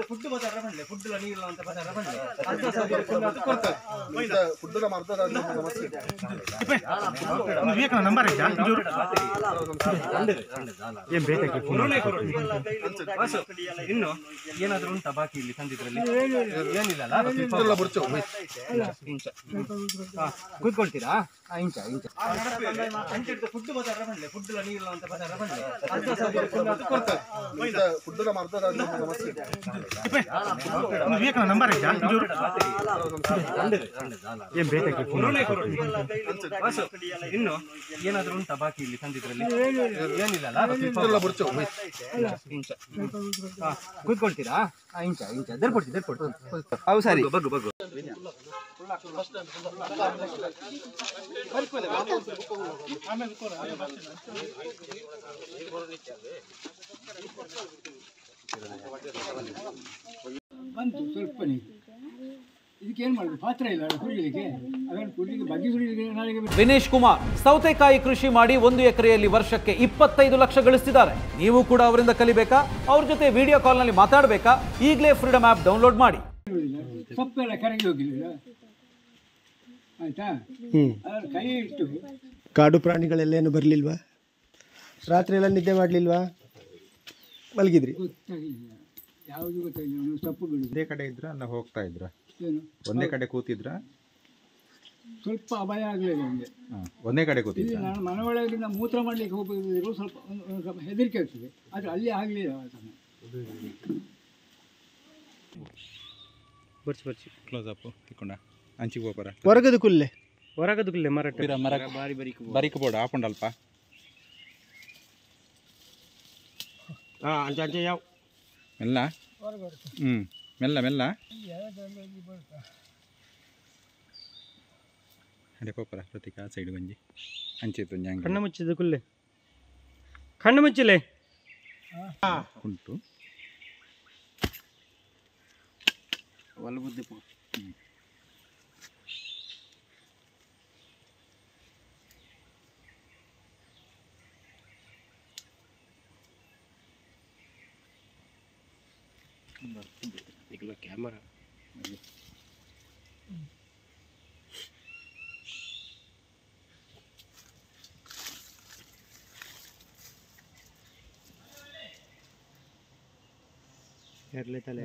Food ಬಜಾರ ಬಂದ್ರೆ food ನೀರಿಲ್ಲ ಅಂತ ಬಜಾರ ಬಂದ್ರೆ ಫುಡ್ ನಂಬರ್ ಇನ್ನು ಏನಾದ್ರು ಉಂಟಾ ಬಾಕಿ ಇಲ್ಲಿ ತಂದಿದ್ರಲ್ಲಿ ಏನಿಲ್ಲ ಕೂತ್ಕೊಳ್ತೀರಾ ಇಂಚ ಇಂಚ ಫುಡ್ ಬಜಾರ ಬಂದ್ರೆ ಫುಡ್ ನೀರಿಲ್ಲ ಅಂತ ಬಜಾರ ಬಂದ್ರೆ ನಂಬರ್ ಇನ್ನು ಏನಾದ್ರು ಉಂಟಾ ಬಾಕಿ ಇಲ್ಲಿ ತಂದಿದ್ರಲ್ಲಿ ಏನಿಲ್ಲ ಕೂತ್ಕೊಳ್ತೀರಾ ಇಂಚ ಇಂಚ ಅವು ಸರಿ ಬಗ್ಗು ಬಗ್ಗು ಬಂತು ಸ್ವಲ್ಪ ಇದಕ್ಕೇನು ಮಾಡಬೇಕು ಪಾತ್ರ ಇಲ್ಲ ಕುಡಿಲಿಕ್ಕೆ ಅದನ್ನು ಕುಡಿಲಿಕ್ಕೆ ಬಗ್ಗೆ ಸುಡಿಲಿಕ್ಕೆ ನಾಳೆಗೆ. ವಿನೇಶ್ ಕುಮಾರ್ ಸೌತೆಕಾಯಿ ಕೃಷಿ ಮಾಡಿ 1 ಎಕರೆಯಲ್ಲಿ ವರ್ಷಕ್ಕೆ 25 ಲಕ್ಷ ಗಳಿಸ್ತಿದ್ದಾರೆ. ನೀವು ಕೂಡ ಅವರಿಂದ ಕಲಿಬೇಕಾ? ಅವ್ರ ಜೊತೆ ವಿಡಿಯೋ ಕಾಲ್ನಲ್ಲಿ ಮಾತಾಡಬೇಕಾ? ಈಗಲೇ ಫ್ರೀಡಮ್ ಆ್ಯಪ್ ಡೌನ್ಲೋಡ್ ಮಾಡಿ. ಸೊಪ್ಪೆಲ್ಲ ಕರಗಿ ಹೋಗಿಲ್ಲ ಆಯ್ತಾ, ಅದ್ರ ಕೈ ಇಟ್ಟು. ಕಾಡು ಪ್ರಾಣಿಗಳೆಲ್ಲೇನು ಬರಲಿಲ್ವಾ? ರಾತ್ರಿ ಎಲ್ಲ ನಿದ್ದೆ ಮಾಡಲಿಲ್ವಾ? ಮಲಗಿದ್ರಿ? ಗೊತ್ತಾಗಿಲ್ಲ, ಯಾವುದು ಗೊತ್ತಾಗಿಲ್ಲ. ಸೊಪ್ಪು ಬಿಡುದು ಒಂದೇ ಕಡೆ ಇದ್ರ ಅಲ್ಲ ಹೋಗ್ತಾ ಇದ್ರ? ಏನು ಒಂದೇ ಕಡೆ ಕೂತಿದ್ರ? ಸ್ವಲ್ಪ ಅಭಯ ಆಗಲಿಲ್ಲ ನಮಗೆ. ಒಂದೇ ಕಡೆ ಕೂತಿದ್ರ? ನಾನು ಮನೆ ಒಳಗಿಂದ ಮೂತ್ರ ಮಾಡಲಿಕ್ಕೆ ಹೋಗಿದ್ರು ಸ್ವಲ್ಪ ಸ್ವಲ್ಪ ಹೆದರಿಕೆ ಆಗ್ತದೆ, ಆದರೆ ಅಲ್ಲಿ ಆಗಲಿಲ್ಲ. ಬರ್ಚಿ ಕ್ಲೋಸ್ ಅಪ್ ತಿಕ್ಕೊಂಡ ಅಂಚಿಗೆ ಹೋಗ್ಬಾರ ಹೊರಗದ ಕುಲ್ಲೆ ಮರ ಬರಿಕ ಬೋರ್ಡ್ ಹಾಕೊಂಡಲ್ಪ. ಮೆಲ್ಲ ಮೆಲ್ಲ ಮೆಲ್ಲ ಅಡೆ ಪೋಪರ ಪ್ರತೀಕ ಆ ಸೈಡ್ ಗಂಜಿ ಅಂಚಿತ್ತು ಕಣ್ಣು ಮುಚ್ಚಿದ ಕುಲ್ಲೆ ಕಣ್ಣು ಮುಚ್ಚಲೆ ಉಂಟು ಒಲ್ಲ ಬುದ್ಧಿ ಕ್ಯಾಮರಾ ತಲೆ